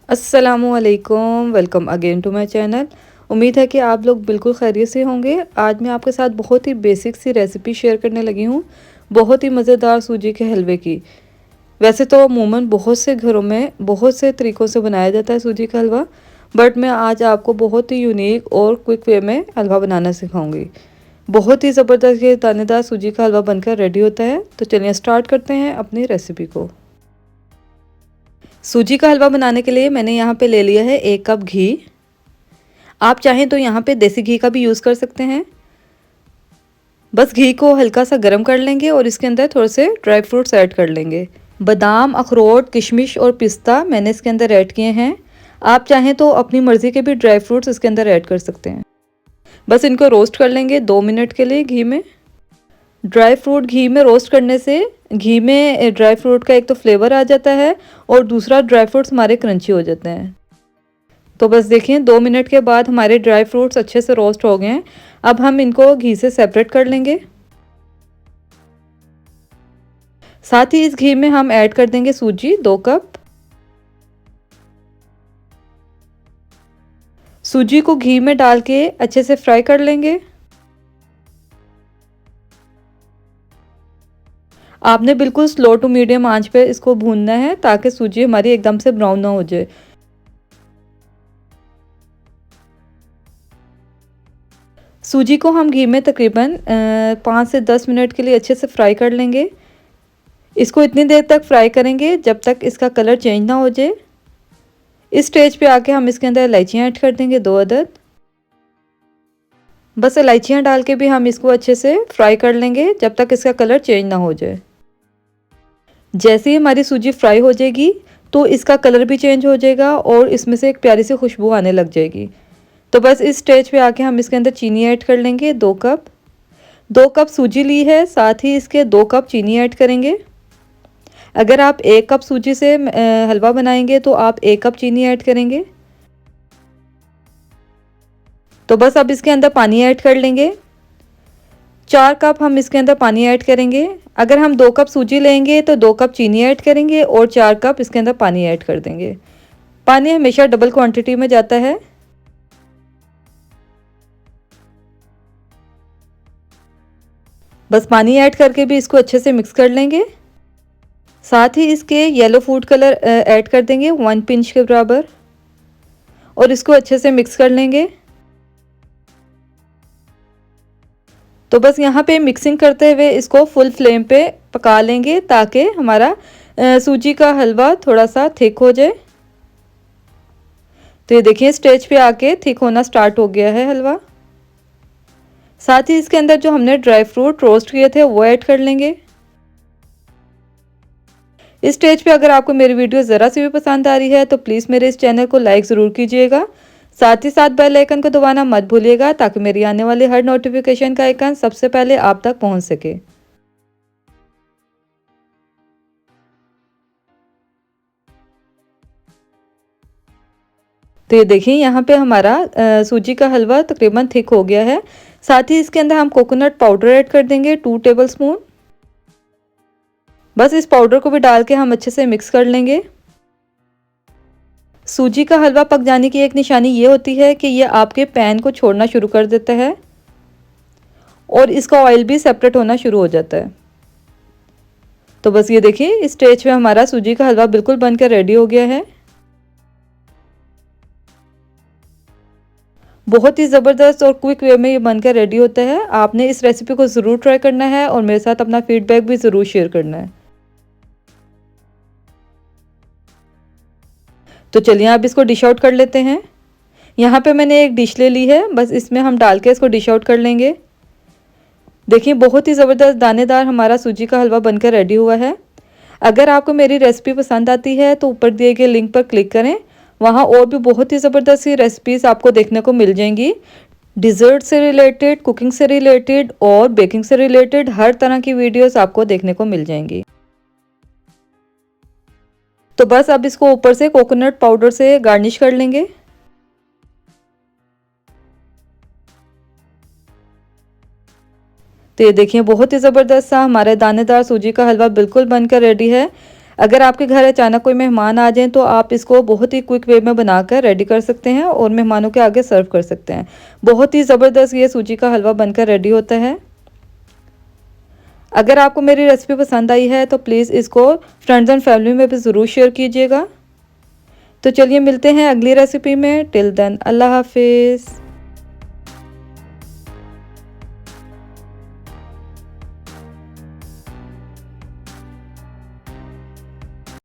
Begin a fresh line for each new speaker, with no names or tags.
अस्सलामुअलैकुम, welcome again to my channel. उम्मीद है कि आप लोग बिल्कुल खैरियत से होंगे। आज मैं आपके साथ बहुत ही बेसिक सी रेसिपी शेयर करने लगी हूँ, बहुत ही मज़ेदार सूजी के हलवे की। वैसे तो अमूमन बहुत से घरों में बहुत से तरीक़ों से बनाया जाता है सूजी का हलवा, बट मैं आज आपको बहुत ही यूनिक और क्विक वे में हलवा बनाना सिखाऊंगी। बहुत ही ज़बरदस्त ये दानेदार सूजी का हलवा बनकर रेडी होता है। तो चलिए स्टार्ट करते हैं अपनी रेसिपी को। सूजी का हलवा बनाने के लिए मैंने यहाँ पे ले लिया है 1 कप घी। आप चाहें तो यहाँ पे देसी घी का भी यूज़ कर सकते हैं। बस घी को हल्का सा गर्म कर लेंगे और इसके अंदर थोड़े से ड्राई फ्रूट्स ऐड कर लेंगे। बादाम, अखरोट, किशमिश और पिस्ता मैंने इसके अंदर ऐड किए हैं। आप चाहें तो अपनी मर्ज़ी के भी ड्राई फ्रूट्स इसके अंदर ऐड कर सकते हैं। बस इनको रोस्ट कर लेंगे 2 मिनट के लिए घी में। ड्राई फ्रूट घी में रोस्ट करने से घी में ड्राई फ्रूट का एक तो फ्लेवर आ जाता है और दूसरा ड्राई फ्रूट्स हमारे क्रंची हो जाते हैं। तो बस देखिए 2 मिनट के बाद हमारे ड्राई फ्रूट्स अच्छे से रोस्ट हो गए हैं। अब हम इनको घी से सेपरेट कर लेंगे। साथ ही इस घी में हम ऐड कर देंगे सूजी 2 कप। सूजी को घी में डाल के अच्छे से फ्राई कर लेंगे। आपने बिल्कुल स्लो टू मीडियम आंच पे इसको भूनना है ताकि सूजी हमारी एकदम से ब्राउन ना हो जाए। सूजी को हम घी में तकरीबन 5 से 10 मिनट के लिए अच्छे से फ्राई कर लेंगे। इसको इतनी देर तक फ्राई करेंगे जब तक इसका कलर चेंज ना हो जाए। इस स्टेज पे आके हम इसके अंदर इलायचियाँ ऐड कर देंगे 2 अदद। बस इलायचियाँ डाल के भी हम इसको अच्छे से फ्राई कर लेंगे जब तक इसका कलर चेंज ना हो जाए। जैसे ही हमारी सूजी फ्राई हो जाएगी तो इसका कलर भी चेंज हो जाएगा और इसमें से एक प्यारी सी खुशबू आने लग जाएगी। तो बस इस स्टेज पे आके हम इसके अंदर चीनी ऐड कर लेंगे 2 कप। 2 कप सूजी ली है, साथ ही इसके 2 कप चीनी ऐड करेंगे। अगर आप 1 कप सूजी से हलवा बनाएंगे तो आप 1 कप चीनी ऐड करेंगे। तो बस अब इसके अंदर पानी ऐड कर लेंगे। 4 कप हम इसके अंदर पानी ऐड करेंगे। अगर हम 2 कप सूजी लेंगे तो 2 कप चीनी ऐड करेंगे और 4 कप इसके अंदर पानी ऐड कर देंगे। पानी हमेशा डबल क्वांटिटी में जाता है। बस पानी ऐड करके भी इसको अच्छे से मिक्स कर लेंगे। साथ ही इसके येलो फूड कलर ऐड कर देंगे 1 पिंच के बराबर और इसको अच्छे से मिक्स कर लेंगे। तो बस यहाँ पे मिक्सिंग करते हुए इसको फुल फ्लेम पे पका लेंगे ताकि हमारा सूजी का हलवा थोड़ा सा थिक हो जाए। तो ये देखिए स्टेज पे आके थिक होना स्टार्ट हो गया है हलवा। साथ ही इसके अंदर जो हमने ड्राई फ्रूट रोस्ट किए थे वो ऐड कर लेंगे। इस स्टेज पे अगर आपको मेरी वीडियो ज़रा सी भी पसंद आ रही है तो प्लीज़ मेरे इस चैनल को लाइक ज़रूर कीजिएगा। साथ ही साथ बेल आइकन को दबाना मत भूलिएगा ताकि मेरी आने वाली हर नोटिफिकेशन का आइकन सबसे पहले आप तक पहुंच सके। तो ये देखिए यहाँ पे हमारा सूजी का हलवा तकरीबन थिक हो गया है। साथ ही इसके अंदर हम कोकोनट पाउडर ऐड कर देंगे 2 टेबलस्पून। बस इस पाउडर को भी डाल के हम अच्छे से मिक्स कर लेंगे। सूजी का हलवा पक जाने की एक निशानी ये होती है कि ये आपके पैन को छोड़ना शुरू कर देता है और इसका ऑयल भी सेपरेट होना शुरू हो जाता है। तो बस ये देखिए इस स्टेज पे हमारा सूजी का हलवा बिल्कुल बनकर रेडी हो गया है। बहुत ही ज़बरदस्त और क्विक वे में ये बनकर रेडी होता है। आपने इस रेसिपी को ज़रूर ट्राई करना है और मेरे साथ अपना फीडबैक भी ज़रूर शेयर करना है। तो चलिए अब इसको डिश आउट कर लेते हैं। यहाँ पे मैंने एक डिश ले ली है, बस इसमें हम डाल के इसको डिश आउट कर लेंगे। देखिए बहुत ही ज़बरदस्त दानेदार हमारा सूजी का हलवा बनकर रेडी हुआ है। अगर आपको मेरी रेसिपी पसंद आती है तो ऊपर दिए गए लिंक पर क्लिक करें, वहाँ और भी बहुत ही ज़बरदस्त सी रेसिपीज़ आपको देखने को मिल जाएंगी। डिज़र्ट से रिलेटेड, कुकिंग से रिलेटेड और बेकिंग से रिलेटेड हर तरह की वीडियोस आपको देखने को मिल जाएंगी। तो बस अब इसको ऊपर से कोकोनट पाउडर से गार्निश कर लेंगे। तो ये देखिए बहुत ही ज़बरदस्त सा हमारा दानेदार सूजी का हलवा बिल्कुल बनकर रेडी है। अगर आपके घर अचानक कोई मेहमान आ जाएं तो आप इसको बहुत ही क्विक वे में बनाकर रेडी कर सकते हैं और मेहमानों के आगे सर्व कर सकते हैं। बहुत ही ज़बरदस्त ये सूजी का हलवा बनकर रेडी होता है। अगर आपको मेरी रेसिपी पसंद आई है तो प्लीज़ इसको फ्रेंड्स एंड फैमिली में भी ज़रूर शेयर कीजिएगा। तो चलिए मिलते हैं अगली रेसिपी में। टिल देन अल्लाह हाफिज़।